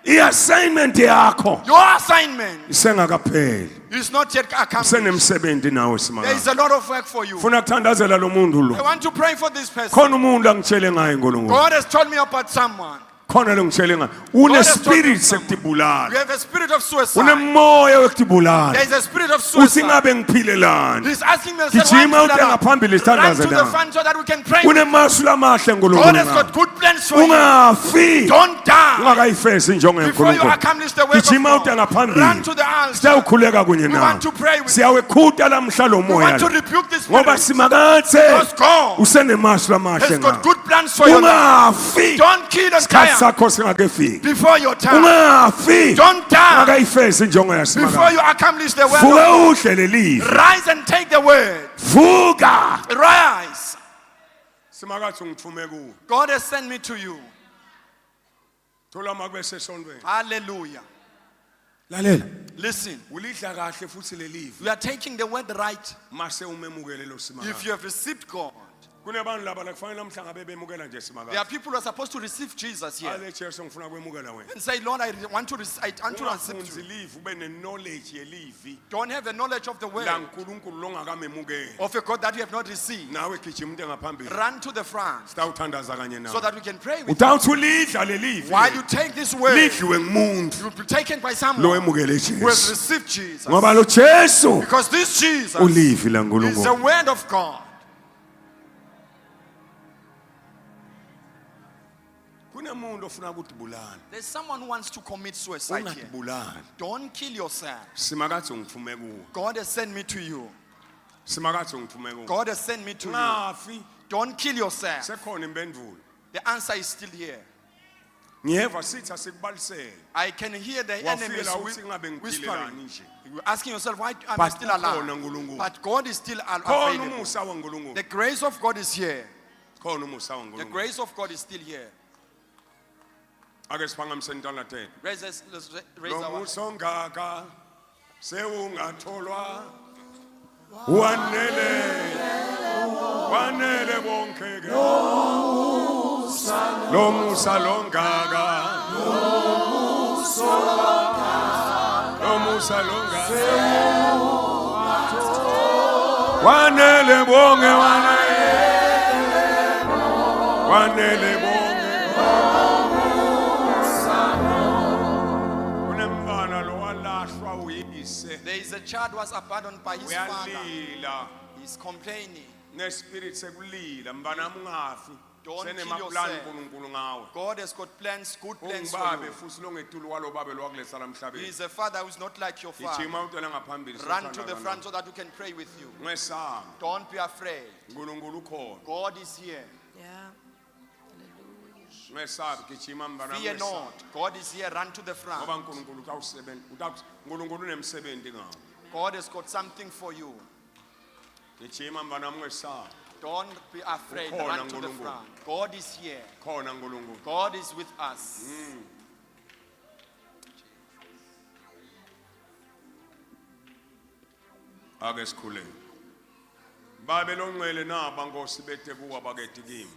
iassignment yakho Your assignment isengakapheli is not yet accomplished. kusenemsebenzi nawe There is Simakadze a lot of work for you. funa kuthandazela lo muntu I lo want to pray for this person. khona umuntu angitshele ngaye uNkulunkulu God has told me about someone. khona lo ngitshele ngaye has told me unespirit someone. sekutibulala We have a spirit of suicide. unemoya wekutibulala There is a spirit of uthi suicide. ngabe ngiphilelani He's asking me, Gijima "Why utenga phambili run sithandaze to the na. front so that we can pray." unemasu lamahle God uNkulunkulu has got ngawe. good plans for you. ungafi Don't die ungakayifezi injongo before you yenkulunkulu accomplish the work gijima of utenga God. Run phambili to the altar. siyawukhuleka kunye We nawe want to pray with you. siyawekhuta lamhla lo We moya want to lo. rebuke this ngoba spirit. Simakadze Because God usenemasu lamahle has got ngawe good plans plans for your life. ungafi Don't kill and isikhathi die sakho singakefiki before your time. ungafi Don't die ungakayifezi injongo before yasimanga you accomplish the word. vuka of uhle lelive God. Rise and take the word. vuka Rise. simakathi ungithume kuwe God has sent me to you. thola makube sesontweni Hallelujah. lalela Listen, ulidla kahle futhi lelive we are taking the word right. mase umemukele lo simanga If you have received God, kunebantu laba la kufanele namhlanje ngabe bemukela nje there simanga are people who are supposed to receive Jesus here ale Jesu ngifuna kwemukela wena and say, Lord, I want to accept ungafunzi you. live ube ne-knowledge yelivi Don't have the knowledge of the word la nkulunkulu longakamemukeli of a God that you have not received. nawe gijima into engaphambili Run to the front sitawuthandaza kanye so nawe that we can pray with you. utawuthi ulidla lelivi While you take this word, lidliwe ngumuntu you will be taken by lo someone emukele who has Jesu received Jesus. ngoba lo Jesu Because this Jesus ulivi la is the nkulunkulu word of God. kunemuntu ofuna ukutibulala There's someone who wants to commit suicide here. ungatibulali Don't kill yourself. simakathi ungithume kuwe God has sent me to you. simakathi ungithume kuwe God has sent me to you. ungafi Don't kill yourself. sekhona impendulo The answer is still here. ngiyeva sithi asikubalisele I can hear the enemies wafika uthi ngabe ngiphilelani whispering. nje You're asking yourself, why am I But still ukhona alive? uNkulunkulu. But God is still khona available. umusa wankulunkulu The grace of God is here. khona umusa The wankulunkulu grace of God is still here. ake siphangamise intanatelo Let's raise lo our musa ongaka sewungatholwa wanele bonke ke lo musa longaka lo musa longaka wanele bonke wanele bonke kunemfana lo walahlwa uyise There is a child who was abandoned by his father. uyalila He's complaining. nespirit sekulila mbanami ungafi Don't kill senemaplani yourself. uNkulunkulu ngawe God has got plans, good plans for ungibabe you. futhi longetulu kwalo babe lwakulesa He emhlabeni is a father who's not like your father. ijima utela ngaphambili Run to the front so that we can pray with you. ngesama Don't be afraid. uNkulunkulu ukhona God is here. Yeah. ngesabi gijima mbanami Fear ngesama not. God is here. Run to the ngoba front. uNkulunkulu uNkulunkulu unemsebenzi ngawo God has got something for you. gijima mbanami ngesama Don't be afraid. Ukhona Run to the uNkulunkulu. front. God is here. khona uNkulunkulu God is with us. ake sikhule babe longcwele naba nkosi bethe kuwa bakethi kimi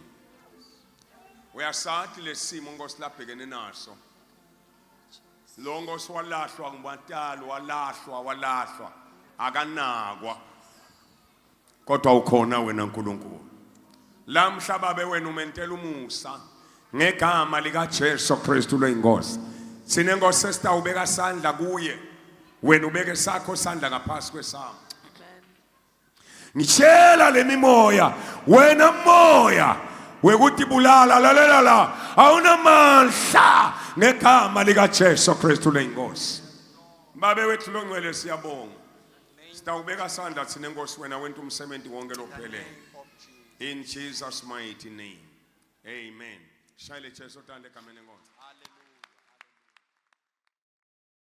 uyasathi lesimo nkosi labhekene naso lo nkosi walahlwa ngubatalo walahlwa akanakwa kodwa ukhona wena nkulunkulu lamhla babe wena umentela umusa ngegama lika Jesu Kristu lweinkosi sine nkosi esitawubeka sandla kuye wena ubeke sakho sandla ngaphasi kwesami ngitshela lemimoya wena moya wekuthi bulala lalela la awunamandla ngegama lika Jesu Kristu leinkosi babe wethu longcwele siyabonga sitawubeka sandla thina enkosi wena wenta umsebenzi wonke lophelele in Jesus mighty name amen shayile Jesu tande egameni lenkosi